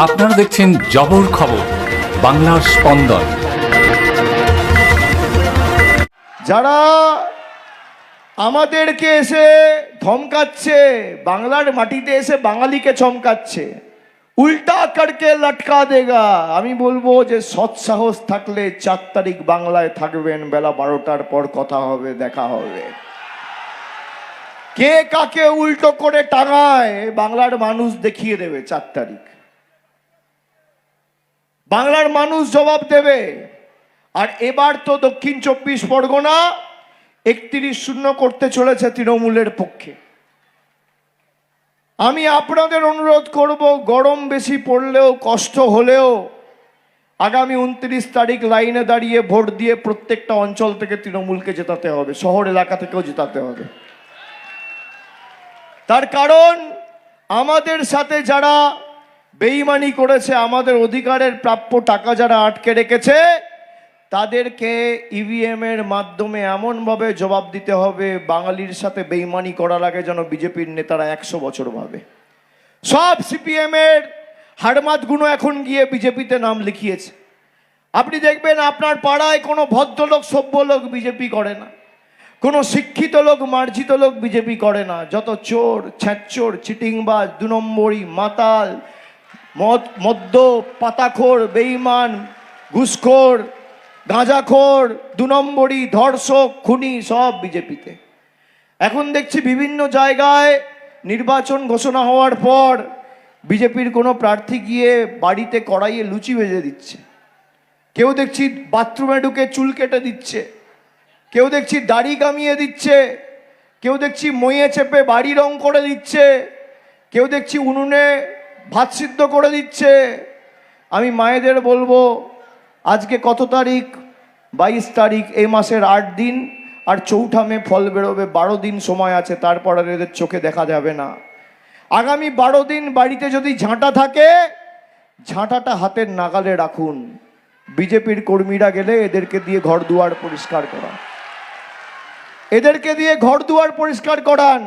আপনারা দেখছেন জবর খবর, বাংলার স্পন্দন। যারা আমাদেরকে এসে ধমকাচ্ছে, বাংলার মাটিতে এসে বাঙালিকে চমকাচ্ছে, উল্টা করকে লটকা দেগা, আমি বলবো যে সৎ সাহস থাকলে 4 তারিখ বাংলায় থাকবেন, বেলা 12টার পর কথা হবে, দেখা হবে। কে কাকে উল্টো করে টাঙায় বাংলার মানুষ দেখিয়ে দেবে। 4 তারিখ বাংলার মানুষ জবাব দেবে। আর এবার তো দক্ষিণ 24 পরগনা 31-0 করতে চলেছে তৃণমূলের পক্ষে। আমি আপনাদের অনুরোধ করব, গরম বেশি পড়লেও কষ্ট হলেও আগামী 29 তারিখ লাইনে দাঁড়িয়ে ভোট দিয়ে প্রত্যেকটা অঞ্চল থেকে তৃণমূলকে জেতাতে হবে, শহর এলাকা থেকেও জেতাতে হবে। তার কারণ আমাদের সাথে যারা বেইমানি করেছে, আমাদের অধিকারের প্রাপ্য টাকা যারা আটকে রেখেছে, তাদেরকে ইভিএম এর মাধ্যমে এমনভাবে জবাব দিতে হবে, বাঙালির সাথে বেইমানি করার আগে যেন বিজেপির নেতারা 100 বছর ভাবে। সব সিপিএম এর হাড়মাতগুলো এখন গিয়ে বিজেপিতে নাম লিখিয়েছে। আপনি দেখবেন আপনার পাড়ায় কোনো ভদ্রলোক সভ্য লোক বিজেপি করে না, কোনো শিক্ষিত লোক মার্জিত লোক বিজেপি করে না। যত চোর, ছ্যাঁচোর, চিটিংবাজ, 2 নম্বরই, মাতাল, মদ্য, পাতাখোর, বেঈমান, ঘুষখোর, গাঁজাখোর, 2 নম্বরই, ধর্ষক, খুনি, সব বিজেপিতে। এখন দেখছি বিভিন্ন জায়গায় নির্বাচন ঘোষণা হওয়ার পর বিজেপির কোনো প্রার্থী গিয়ে বাড়িতে কড়াইয়ে লুচি ভেজে দিচ্ছে, কেউ দেখছি বাথরুমে ঢুকে চুল কেটে দিচ্ছে, কেউ দেখছি দাড়ি কামিয়ে দিচ্ছে, কেউ দেখছি মইয়ে চেপে বাড়ি রং করে দিচ্ছে, কেউ দেখছি উনুনে ভাত সিদ্ধ করে দিচ্ছে। আমি মায়েদের বলবো, আজকে কত তারিখ? 22 তারিখ। এই মাসের 8 দিন, আর 4 মে ফল বেরোবে। 12 দিন সময় আছে, তারপর আর এদের চোখে দেখা যাবে না। আগামী 12 দিন বাড়িতে যদি ঝাঁটা থাকে, ঝাঁটাটা হাতের নাগালে রাখুন। বিজেপির কর্মীরা গেলে এদেরকে দিয়ে ঘর দুয়ার পরিষ্কার করান, এদেরকে দিয়ে ঘর দুয়ার পরিষ্কার করান।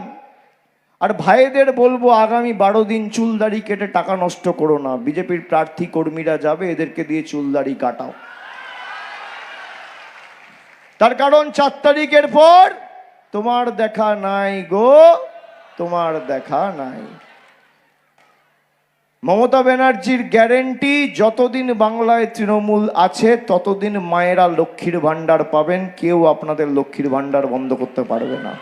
আর ভাইদের বলবো, আগামী 12 দিন চুল দাড়ি কেটে টাকা নষ্ট করো না। বিজেপির প্রার্থী কর্মীরা যাবে, এদেরকে দিয়ে চুল দাড়ি কাটাও। তার কারণ 4 তারিখের পর তোমার দেখা নাই গো, তোমার দেখা নাই। মমতা ব্যানার্জির গ্যারেন্টি, যতদিন বাংলায় তৃণমূল আছে ততদিন মায়েরা লক্ষ্মীর ভান্ডার পাবেন। কেউ আপনাদের লক্ষ্মীর ভান্ডার বন্ধ করতে পারবে না।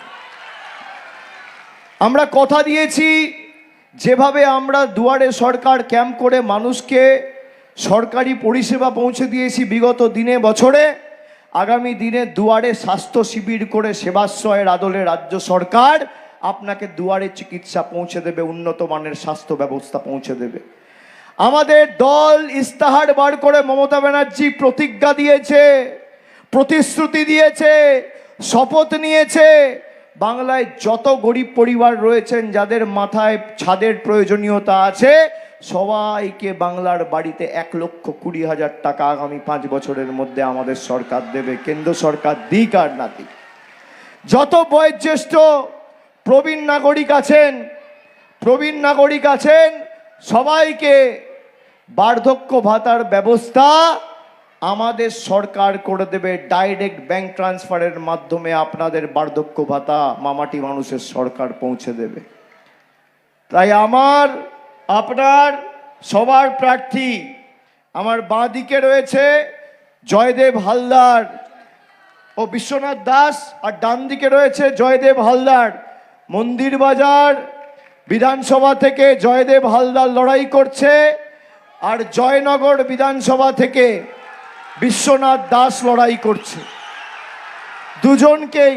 আমরা কথা দিয়েছি, যেভাবে আমরা দুয়ারে সরকার ক্যাম্প করে মানুষকে সরকারি পরিষেবা পৌঁছে দিয়েছি বিগত দিনে বছরে, আগামী দিনে দুয়ারে স্বাস্থ্য শিবির করে সেবাশ্রয়ের আদলে রাজ্য সরকার আপনাকে দুয়ারে চিকিৎসা পৌঁছে দেবে, উন্নত মানের স্বাস্থ্য ব্যবস্থা পৌঁছে দেবে। আমাদের দল ইস্তাহার বার করে মমতা ব্যানার্জি প্রতিজ্ঞা দিয়েছে, প্রতিশ্রুতি দিয়েছে, শপথ নিয়েছে, বাংলায় যত গরিব পরিবার রয়েছেন, যাদের মাথায় ছাদের প্রয়োজনীয়তা আছে, সবাইকে বাংলার বাড়িতে 1,20,000 টাকা আগামী 5 বছরের মধ্যে আমাদের সরকার দেবে। কেন্দ্র সরকার দিক আর না দিক। যত বয়োজ্যেষ্ঠ প্রবীণ নাগরিক আছেন সবাইকে বার্ধক্য ভাতার ব্যবস্থা আমাদের সরকার করে দেবে। ডাইরেক্ট ব্যাংক ট্রান্সফারের মাধ্যমে আপনাদের বার্ধক্য ভাতা মামাটি মানুষের সরকার পৌঁছে দেবে। তাই আমার, আপনার, সবার প্রার্থী আমার বাঁ দিকে রয়েছে জয়দেব হালদার ও বিশ্বনাথ দাস, আর ডান দিকে রয়েছে জয়দেব হালদার। মন্দিরবাজার বিধানসভা থেকে জয়দেব হালদার লড়াই করছে, আর জয়নগর বিধানসভা থেকে বিশ্বনাথ দাস লড়াই করছে। দুজনকেই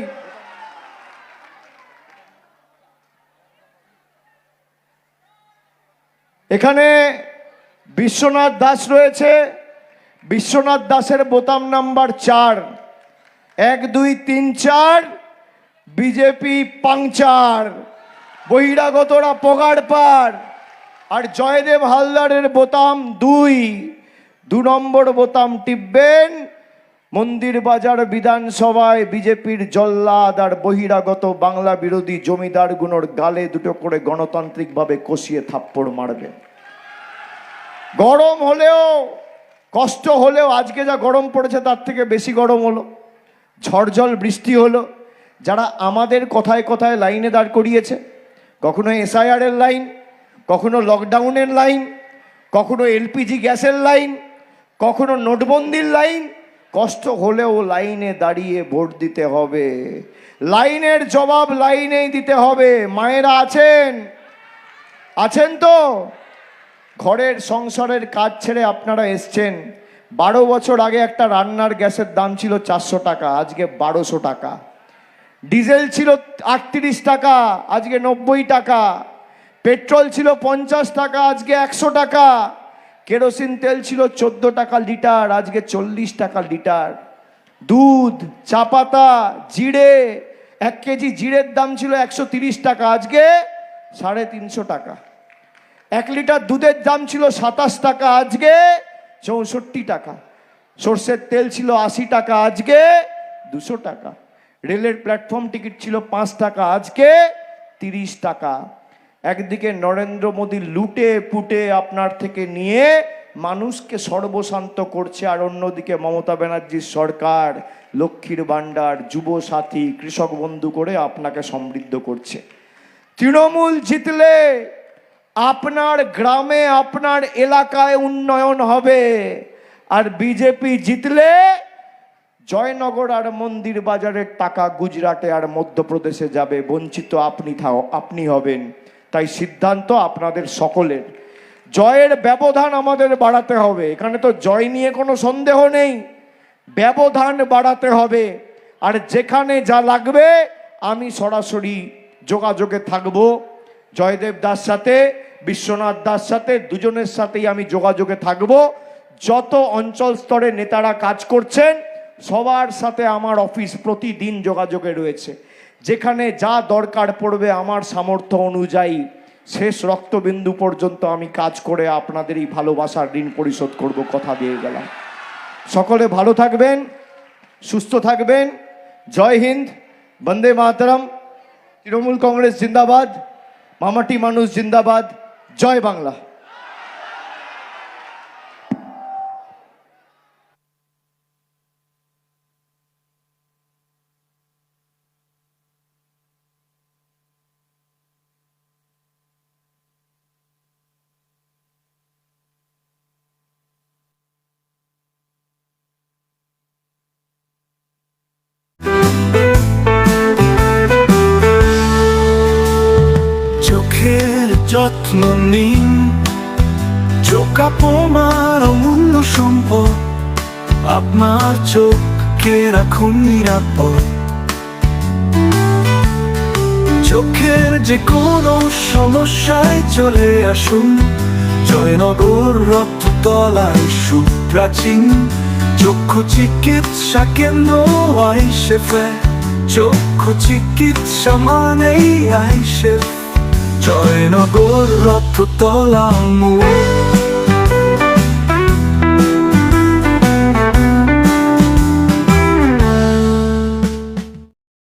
এখানে বিশ্বনাথ দাস রয়েছে। বিশ্বনাথ দাসের বোতাম নাম্বার 4, 1, 2, 3, 4, বিজেপি পাংচার, বহিরাগতরা পগার পার। আর জয়দেব হালদারের বোতাম 2 নম্বর বোতাম টিপবেন। মন্দিরবাজার বিধানসভায় বিজেপির জল্লাদ আর বহিরাগত বাংলা বিরোধী জমিদারগুলোর গালে 2 করে গণতান্ত্রিকভাবে কষিয়ে থাপ্পড় মারবেন। গরম হলেও, কষ্ট হলেও, আজকে যা গরম পড়েছে তার থেকে বেশি গরম হলো, ঝড় বৃষ্টি হলো। যারা আমাদের কথায় কথায় লাইনে দাঁড় করিয়েছে, কখনো এসআইআরের লাইন, কখনো লকডাউনের লাইন, কখনো এলপিজি গ্যাসের লাইন, কখনো নোটবন্দির লাইন, কষ্ট হলেও লাইনে দাঁড়িয়ে ভোট দিতে হবে। লাইনের জবাব লাইনেই দিতে হবে। মায়েরা আছেন তো? ঘরের সংসারের কাজ ছেড়ে আপনারা এসছেন। 12 বছর আগে একটা রান্নার গ্যাসের দাম ছিল 400 টাকা, আজকে 1200 টাকা। ডিজেল ছিল 38 টাকা, আজকে 90 টাকা। পেট্রোল ছিল 50 টাকা, আজকে 100 টাকা। কেরোসিন তেল ছিল 14 টাকা লিটার, আজকে 40 টাকা লিটার। দুধ, চা পাতা, জিরে, 1 কেজি জিরের দাম ছিল 130 টাকা, আজকে 350 টাকা। 1 লিটার দুধের দাম ছিল 27 টাকা, আজকে 64 টাকা। সর্ষের তেল ছিল 80 টাকা, আজকে 200 টাকা। রেলের প্ল্যাটফর্ম টিকিট ছিল 5 টাকা, আজকে 30 টাকা। একদিকে নরেন্দ্র মোদী লুটে পুটে আপনার থেকে নিয়ে মানুষকে সর্বশান্ত করছে, আর অন্যদিকে মমতা ব্যানার্জির সরকার লক্ষ্মীর ভাণ্ডার, যুব সাথী, কৃষক বন্ধু করে আপনাকে সমৃদ্ধ করছে। তৃণমূল জিতলে আপনার গ্রামে, আপনার এলাকায় উন্নয়ন হবে, আর বিজেপি জিতলে জয়নগর আর মন্দির বাজারের টাকা গুজরাটে আর মধ্যপ্রদেশে যাবে। বঞ্চিত আপনি হবেন। তাই সিদ্ধান্ত আপনাদের সকলের। জয়ের ব্যবধান আমাদের বাড়াতে হবে, এখানে তো জয় নিয়ে কোনো সন্দেহ নেই। ব্যবধান বাড়াতে হবে, আর যেখানে যা লাগবে আমি সরাসরি যোগাযোগে থাকব। জয়দেব দাস সাথে, বিশ্বনাথ দাস সাথে, দুজনের সাথেই আমি যোগাযোগে থাকব। যত অঞ্চল স্তরে নেতারা কাজ করছেন সবার সাথে আমার অফিস প্রতিদিন যোগাযোগে রয়েছে। যেখানে যা দরকার পড়বে আমার সামর্থ্য অনুযায়ী শেষ রক্তবিন্দু পর্যন্ত আমি কাজ করে আপনাদের এই ভালোবাসার ঋণ পরিশোধ করব, কথা দিয়ে গেলাম। সকলে ভালো থাকবেন, সুস্থ থাকবেন। জয় হিন্দ, বন্দে মাতরম। তৃণমূল কংগ্রেস জিন্দাবাদ, মামাটি মানুষ জিন্দাবাদ। জয় বাংলা। চোখের যত্ন নিন, চোখ আপনার অমূল্য সম্পদ। আপনার চোখকে রাখুন নিরাপদ। চোখের যে কোনো সমস্যায় চলে আসুন জয়নগর রক্ততলায় সুপ্রাচীন চক্ষু চিকিৎসা কেন্দ্র আইসেফে। চক্ষু চিকিৎসা মানেই আইসেফ। জয়নগর রক্ততলা মোড়।